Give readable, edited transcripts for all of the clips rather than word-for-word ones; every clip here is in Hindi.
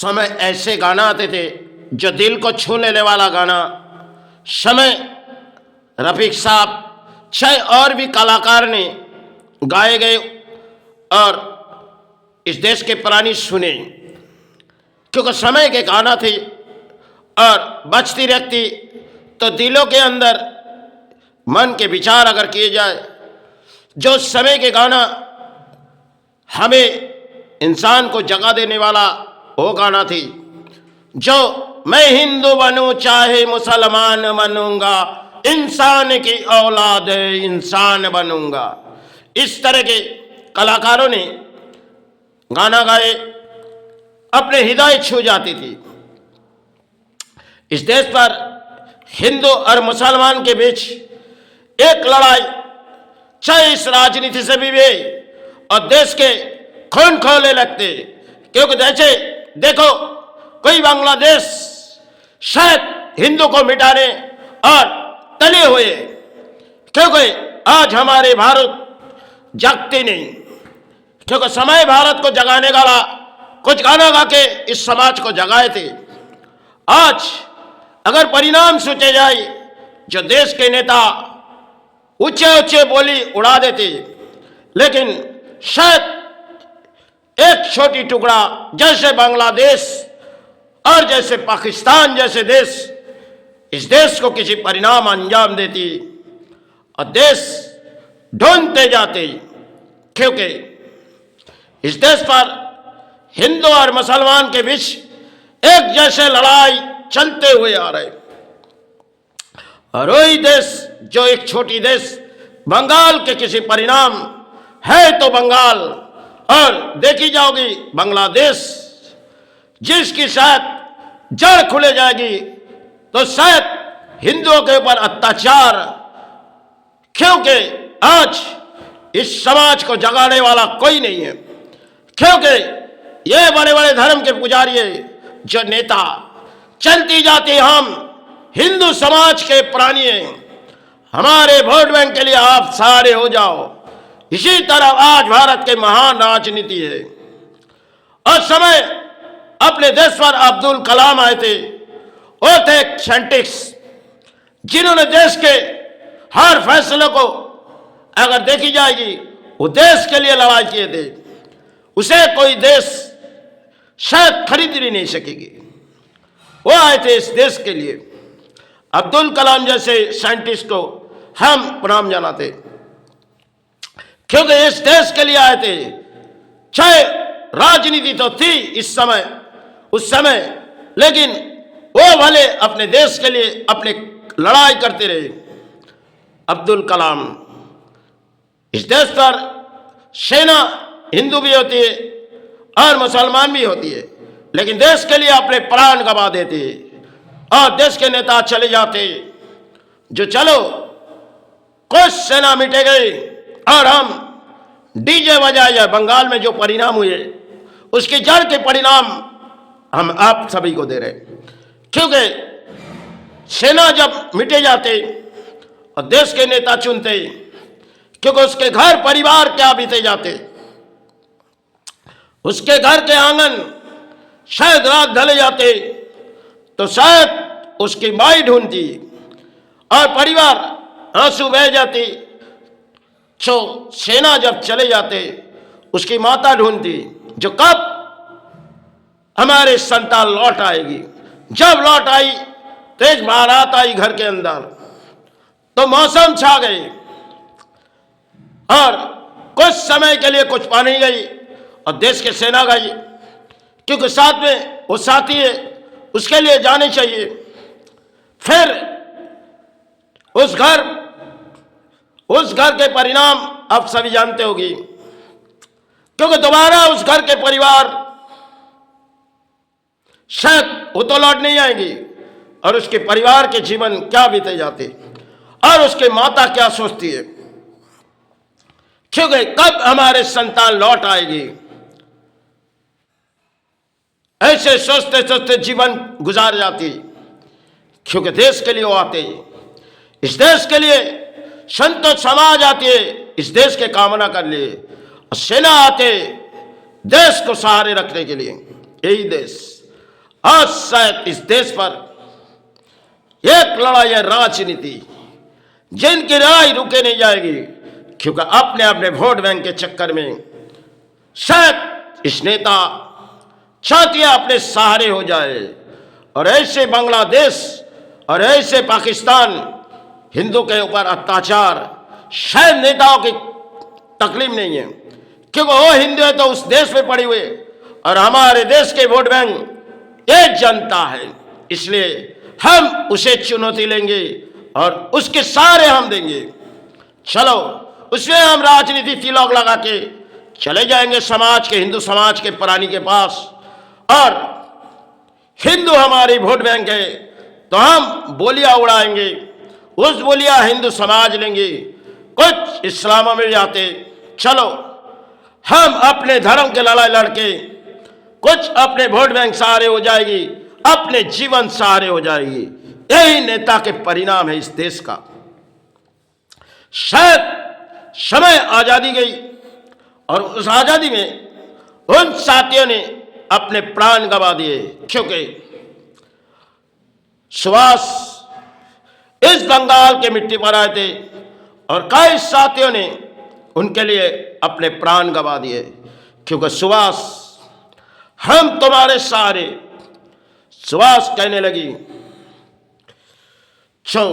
समय ऐसे गाना आते थे जो दिल को छू लेने वाला गाना। समय रफीक साहब चाहे और भी कलाकार ने गाए गए और इस देश के प्राणी सुने, क्योंकि समय के गाना थे और बजती रहती तो दिलों के अंदर मन के विचार अगर किए जाए, जो समय के गाना हमें इंसान को जगा देने वाला वो गाना थी, जो मैं हिंदू बनूं चाहे मुसलमान बनूंगा, इंसान की औलाद इंसान बनूंगा। इस तरह के कलाकारों ने गाना गाए, अपने हृदय छू जाती थी। इस देश पर हिंदू और मुसलमान के बीच एक लड़ाई, चाहे इस राजनीति से भी वे और देश के खून खोले लगते, क्योंकि जैसे देखो कोई बांग्लादेश शायद हिंदू को मिटाने और तले हुए, क्योंकि आज हमारे भारत जागते नहीं, क्योंकि समय भारत को जगाने वाला कुछ गाना गा के इस समाज को जगाए थे। आज अगर परिणाम सोचे जाए, जो देश के नेता ऊंचे ऊंचे बोली उड़ा देते, लेकिन शायद एक छोटी टुकड़ा जैसे बांग्लादेश और जैसे पाकिस्तान जैसे देश इस देश को किसी परिणाम अंजाम देती और देश ढूंढते जाते, क्योंकि इस देश पर हिंदू और मुसलमान के बीच एक जैसे लड़ाई चलते हुए आ रहे। और वही देश जो एक छोटी देश बंगाल के किसी परिणाम है तो बंगाल, और देखी जाओगी बांग्लादेश जिसकी शायद जड़ खुले जाएगी तो शायद हिंदुओं के ऊपर अत्याचार, क्योंकि आज इस समाज को जगाने वाला कोई नहीं है, क्योंकि ये बड़े बड़े धर्म के पुजारी जो नेता चलती जाती, हम हिंदू समाज के प्राणी हैं, हमारे वोट बैंक के लिए आप सारे हो जाओ। इसी तरह आज भारत के महान राजनीति है। और समय अपने देश पर अब्दुल कलाम आए थे, वो थे साइंटिस्ट जिन्होंने देश के हर फैसले को अगर देखी जाएगी वो देश के लिए लड़ाई किए थे। उसे कोई देश शायद खरीद ही नहीं सकेगी। वो आए थे इस देश के लिए। अब्दुल कलाम जैसे साइंटिस्ट को हम प्रणाम जनाते, क्योंकि इस देश के लिए आए थे। चाहे राजनीति तो थी इस समय उस समय, लेकिन वो भले अपने देश के लिए अपने लड़ाई करते रहे। अब्दुल कलाम, इस देश पर सेना हिंदू भी होती है और मुसलमान भी होती है, लेकिन देश के लिए अपने प्राण गवा देते और देश के नेता चले जाते, जो चलो कुछ सेना मिटे गई और हम डीजे बजाए। बंगाल में जो परिणाम हुए उसकी जड़ के परिणाम हम आप सभी को दे रहे, क्योंकि सेना जब मिटे जाते और देश के नेता चुनते, क्योंकि उसके घर परिवार क्या बीते जाते, उसके घर के आंगन शायद रात ढले जाते तो शायद उसकी माई ढूंढती और परिवार आंसू बह जाती। तो सेना जब चले जाते उसकी माता ढूंढती, जो कब हमारे संतान लौट आएगी। जब लौट आई, तेज बारात आई घर के अंदर, तो मौसम छा गए और कुछ समय के लिए कुछ पानी गई और देश की सेना गई, क्योंकि साथ में वो साथी है, उसके लिए जाने चाहिए। फिर उस घर के परिणाम आप सभी जानते होगी, क्योंकि दोबारा उस घर के परिवार शायद वो तो लौट नहीं आएंगी और उसके परिवार के जीवन क्या बीते जाते और उसके माता क्या सोचती है, क्योंकि कब हमारे संतान लौट आएगी। ऐसे सोचते सोचते जीवन गुजार जाती, क्योंकि देश के लिए वो आते, इस देश के लिए संत समाज आती है, इस देश के कामना कर लिए, और सेना आते देश को सहारे रखने के लिए। यही देश आज शायद इस देश पर एक लड़ाई है राजनीति, जिनकी लड़ाई रुके नहीं जाएगी, क्योंकि अपने अपने वोट बैंक के चक्कर में शायद इस नेता चाहते हैं अपने सहारे हो जाए। और ऐसे बांग्लादेश और ऐसे पाकिस्तान हिंदू के ऊपर अत्याचार शायद नेताओं की तकलीफ नहीं है, क्योंकि वो हिंदू है तो उस देश में पड़ी हुई, और हमारे देश के वोट बैंक एक जनता है, इसलिए हम उसे चुनौती लेंगे और उसके सहारे हम देंगे। चलो उसमें हम राजनीति तिलक लगा के चले जाएंगे समाज के, हिंदू समाज के प्राणी के पास, और हिंदू हमारी वोट बैंक है तो हम बोलियां उड़ाएंगे, उस बोलियां हिंदू समाज लेंगे, कुछ इस्लाम में जाते। चलो हम अपने धर्म के लड़ाई लड़के कुछ अपने वोट बैंक सहारे हो जाएगी, अपने जीवन सहारे हो जाएगी। यही नेता के परिणाम है इस देश का। शायद समय आजादी गई और उस आजादी में उन साथियों ने अपने प्राण गंवा दिए, क्योंकि सुभाष इस बंगाल के मिट्टी पर आए थे और कई साथियों ने उनके लिए अपने प्राण गंवा दिए, क्योंकि सुभाष हम तुम्हारे सहारे। सुभाष कहने लगी चलो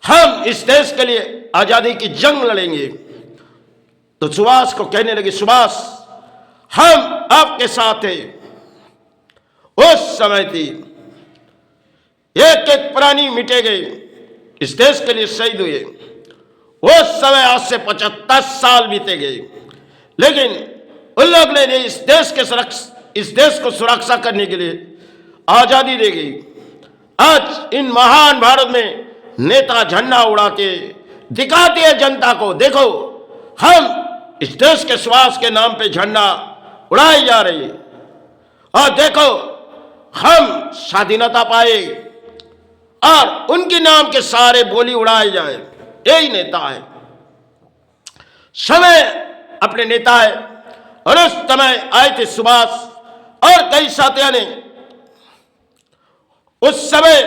हम इस देश के लिए आजादी की जंग लड़ेंगे, तो सुभाष को कहने लगी सुभाष हम आपके साथ हैं। उस समय थी एक एक प्राणी मिटे गए, इस देश के लिए शहीद हुए। उस समय आज से 75 साल बीते गए, लेकिन उन लोग ने इस देश को सुरक्षा करने के लिए आजादी दे गई। आज इन महान भारत में नेता झंडा उड़ाते दिखाते हैं जनता को, देखो हम इस देश के स्वास्थ्य के नाम पे झंडा उड़ाई जा रही है, और देखो हम स्वाधीनता पाए और उनके नाम के सारे बोली उड़ाए जाए। यही नेता है, समय अपने नेता है। और उस समय आए थे सुभाष और कई साथियों ने, उस समय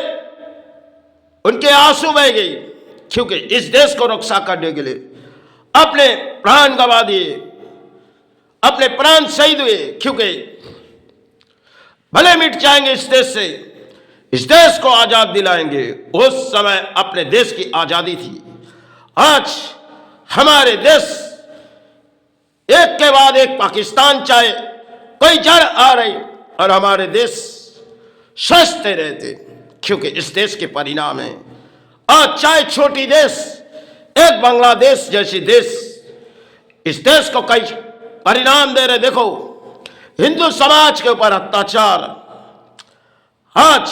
उनके आंसू बह गई, क्योंकि इस देश को रक्षा करने के लिए अपने प्राण गंवा दिए, अपने प्राण शहीद हुए, क्योंकि भले मिट जाएंगे इस देश से, इस देश को आजाद दिलाएंगे। उस समय अपने देश की आजादी थी। आज हमारे देश एक के बाद एक पाकिस्तान चाहे कोई जड़ आ रही और हमारे देश सस्ते रहते, क्योंकि इस देश के परिणाम है। आज चाहे छोटी देश एक बांग्लादेश जैसी देश, इस देश को कई परिणाम दे रहे। देखो हिंदू समाज के ऊपर अत्याचार, आज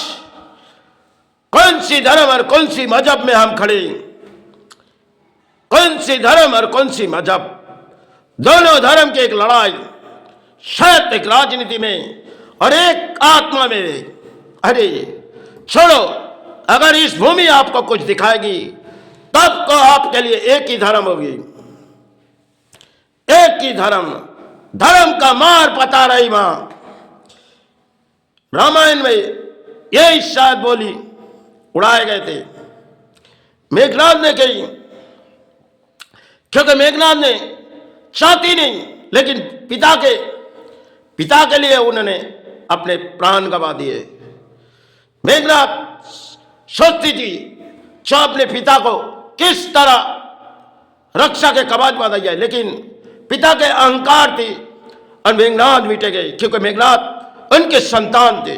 कौन सी धर्म और कौन सी मजहब में हम खड़े, कौन सी धर्म और कौन सी मजहब, दोनों धर्म की एक लड़ाई, शायद एक राजनीति में और एक आत्मा में। अरे छोड़ो, अगर इस भूमि आपको कुछ दिखाएगी तब तो आपके लिए एक ही धर्म होगी, एक ही धर्म। धर्म का मार पता रही मां, रामायण में यही शायद बोली उड़ाए गए थे। मेघनाथ ने कही, क्योंकि मेघनाथ ने चाहती नहीं, लेकिन पिता के लिए उन्होंने अपने प्राण गंवा दिए। मेघनाथ सोचती थी जो अपने पिता को किस तरह रक्षा के कवच बांधा जाए, लेकिन पिता के अहंकार थी और मेघनाथ मिटे गए, क्योंकि मेघनाथ उनके संतान थे।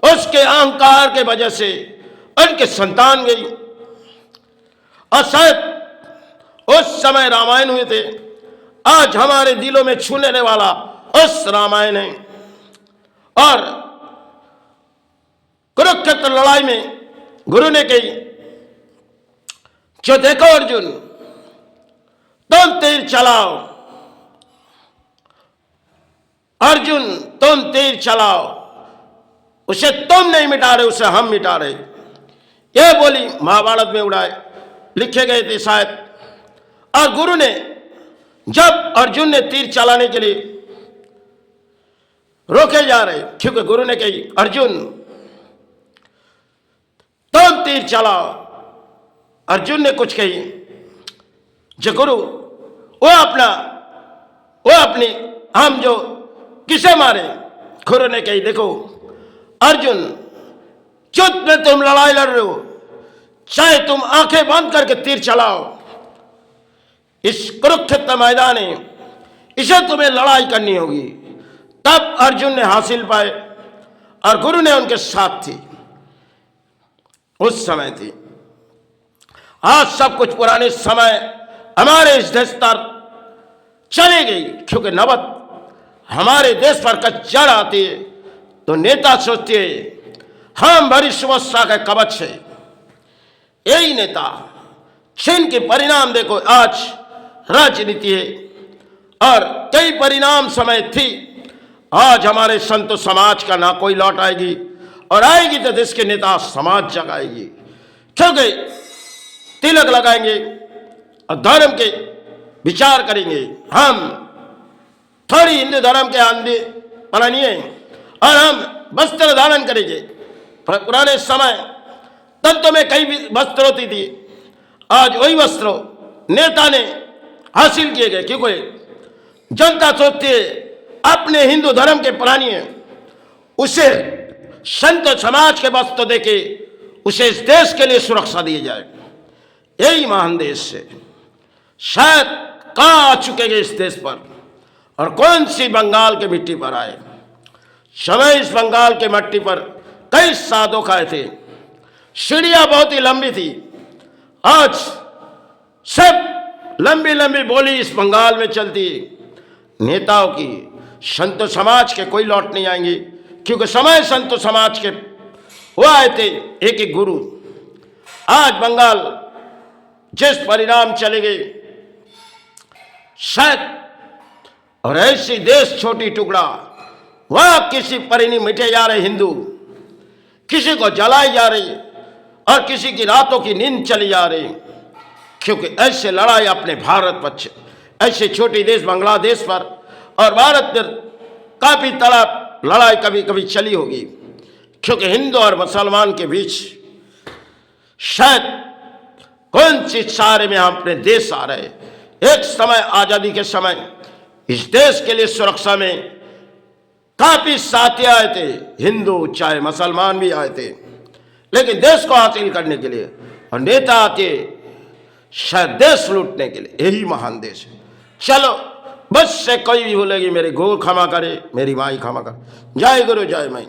उसके अहंकार के वजह से उनके संतान गई। और शायद उस समय रामायण हुए थे, आज हमारे दिलों में छू लेने वाला उस रामायण है। और कुरुक्षेत्र लड़ाई में गुरु ने कही, जो देखो अर्जुन तुम तीर चलाओ, अर्जुन तुम तीर चलाओ, उसे तुम नहीं मिटा रहे, उसे हम मिटा रहे। यह बोली महाभारत में उड़ाए लिखे गए थे शायद। और गुरु ने जब अर्जुन ने तीर चलाने के लिए रोके जा रहे, क्योंकि गुरु ने कही अर्जुन तुम तीर चलाओ। अर्जुन ने कुछ कही, जो गुरु वो अपनी हम जो किसे मारे। गुरु ने कही देखो अर्जुन, युद्ध में तुम लड़ाई लड़ रहे हो, चाहे तुम आंखें बंद करके तीर चलाओ, इस कुरुक्षेत्र मैदान में इसे तुम्हें लड़ाई करनी होगी। तब अर्जुन ने हासिल पाए और गुरु ने उनके साथ थी, उस समय थी। आज सब कुछ पुराने समय हमारे इस देश पर चली गई, क्योंकि नौबत हमारे देश पर कच्चड़ आती है तो नेता सोचते हैं हम बड़ी सुरक्षा का कवच है। यही नेता जिनके परिणाम देखो आज राजनीति है और कई परिणाम समय थी। आज हमारे संत समाज का ना कोई लौट आएगी, और आएगी तो देश के नेता समाज जगाएगी, क्योंकि तिलक लगाएंगे और धर्म के विचार करेंगे। हम थोड़ी हिंदू धर्म के आंधी पलानिए और हम वस्त्र धारण करेंगे। पुराने समय तंत्र में कई वस्त्र होती थी, आज वही वस्त्र नेता ने हासिल किए गए, क्योंकि जनता सोचती है अपने हिंदू धर्म के प्राणी उसे संत समाज के वस्त्र देके उसे इस देश के लिए सुरक्षा दी जाए। यही महान देश है, शायद कहाँ आ चुके इस देश पर, और कौन सी बंगाल के मिट्टी पर आए। समय इस बंगाल के मिट्टी पर कई साधु खाए थे, सीढ़ियां बहुत ही लंबी थी। आज सब लंबी लंबी बोली इस बंगाल में चलती है नेताओं की। संत समाज के कोई लौट नहीं आएंगे, क्योंकि समय संत समाज के वो आए थे एक एक गुरु। आज बंगाल जिस परिणाम चले गए, शायद और ऐसी देश छोटी टुकड़ा, वहां किसी परिणी मिटे जा रहे हिंदू, किसी को जलाई जा रही और किसी की रातों की नींद चली जा रही, क्योंकि ऐसे लड़ाई अपने भारत पर, ऐसे छोटे देश बांग्लादेश पर और भारत पर काफी तरह लड़ाई कभी कभी चली होगी, क्योंकि हिंदू और मुसलमान के बीच शायद कौन सी सारे में हम अपने देश आ रहे। एक समय आजादी के समय इस देश के लिए सुरक्षा में काफी साथी आए थे, हिंदू चाहे मुसलमान भी आए थे, लेकिन देश को हासिल करने के लिए, और नेता आते शायद देश लूटने के लिए। यही महान देश है। चलो बस से कोई भी बोलेगी मेरे गुरु क्षमा करे, मेरी माई क्षमा करे। जय गुरु जय माई।